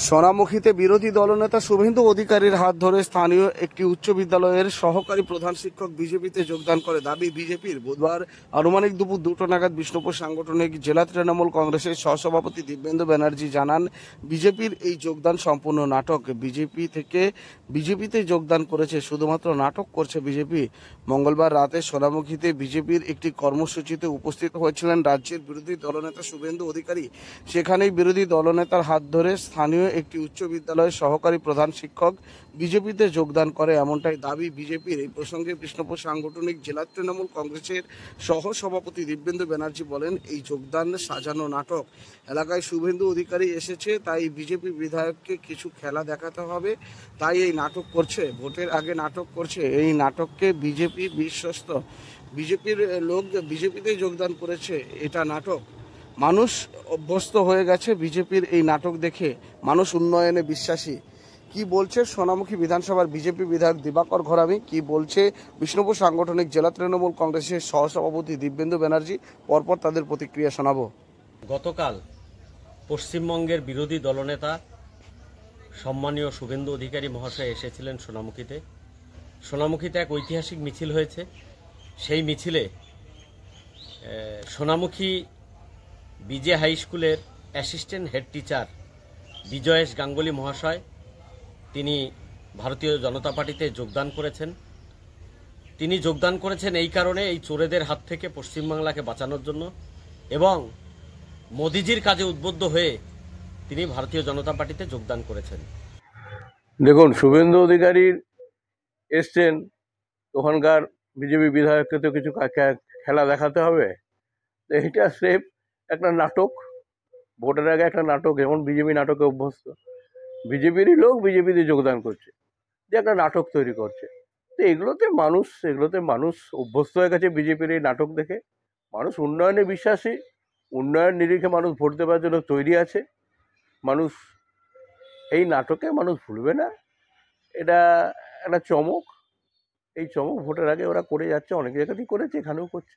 সোনামুখীতে বিরোধী দলনেতা শুভেন্দু অধিকারীর হাত ধরে স্থানীয় একটি উচ্চ বিদ্যালয়ের সহকারী প্রধান শিক্ষক বিজেপিতে যোগদান করে দাবি বিজেপির। বুধবার আনুমানিক দুপুর 2টা নাগাদ বিষ্ণুপুর সাংগঠনিক জেলা তৃণমূল কংগ্রেসের সহসভাপতি দিব্যেন্দু ব্যানার্জি জানান, বিজেপির এই যোগদান সম্পূর্ণ নাটক। বিজেপিতে যোগদান করেছে, শুধুমাত্র নাটক করছে বিজেপি। মঙ্গলবার রাতে সোনামুখীতে বিজেপির একটি কর্মসূচিতে উপস্থিত হয়েছিলেন রাজ্যের বিরোধী দলনেতা শুভেন্দু অধিকারী। সেখানেই বিরোধী দলনেতার হাত ধরে স্থানীয় একটি উচ্চ বিদ্যালয়ের সহকারী প্রধান শিক্ষক বিজেপিতে যোগদান করে, এমনটাই দাবি বিজেপির। এই প্রসঙ্গে বিষ্ণুপুর সাংগঠনিক জেলা তৃণমূল কংগ্রেসের সহ সভাপতি দিব্যেন্দু ব্যানার্জি বলেন, এই যোগদান সাজানো নাটক। এলাকায় শুভেন্দু অধিকারী এসেছে, তাই বিজেপি বিধায়ককে কিছু খেলা দেখাতে হবে, তাই এই নাটক করছে, ভোটের আগে নাটক করছে। এই নাটককে বিজেপি বিশ্বস্ত, বিজেপির লোক বিজেপিতে যোগদান করেছে, এটা নাটক। মানুষ অভ্যস্ত হয়ে গেছে বিজেপির এই নাটক দেখে, মানুষ উন্নয়নে বিশ্বাসী। কি বলছে সোনামুখী বিধানসভার বিজেপি বিধায়ক দিবাকর ঘরামি, কি বলছে বিষ্ণুপুর সাংগঠনিক জেলা তৃণমূল কংগ্রেসের সহসভাপতি দিব্যেন্দু ব্যানার্জি, পরপর তাদের প্রতিক্রিয়া শোনাবো। গতকাল পশ্চিমবঙ্গের বিরোধী দলনেতা সম্মানীয় শুভেন্দু অধিকারী মহাশয় এসেছিলেন সোনামুখীতে। সোনামুখীতে এক ঐতিহাসিক মিছিল হয়েছে। সেই মিছিলে সোনামুখী বিজে হাই স্কুলের assistant head teacher Vijayesh Ganguly মহাশয়, তিনি ভারতীয় জনতা পার্টিতে যোগদান করেছেন। তিনি যোগদান করেছেন এই কারণে, এই চোরেদের হাত থেকে পশ্চিমবাংলাকে বাঁচানোর জন্য, এবং মোদিজির কাজে উদ্বুদ্ধ হয়ে তিনি ভারতীয় জনতা পার্টিতে যোগদান করেছেন। দেখুন, শুভেন্দু অধিকারীর এসছেন, ওখানকার বিজেপি বিধায়ককে তো কিছু খেলা দেখাতে হবে। তো এটা স্রেফ একটা নাটক, ভোটের আগে একটা নাটক। যেমন বিজেপি নাটকে অভ্যস্ত, বিজেপিরই লোক বিজেপিতে যোগদান করছে, যে একটা নাটক তৈরি করছে। তো এগুলোতে মানুষ অভ্যস্ত হয়ে গেছে বিজেপির এই নাটক দেখে। মানুষ উন্নয়নে বিশ্বাসী, উন্নয়ন নিরিখে মানুষ ভোট দেওয়ার জন্য তৈরি আছে। মানুষ এই নাটকে মানুষ ভুলবে না। এটা একটা চমক। এই চমক ভোটের আগে ওরা করে যাচ্ছে, অনেক জায়গাতেই করেছে, এখানেও করছে।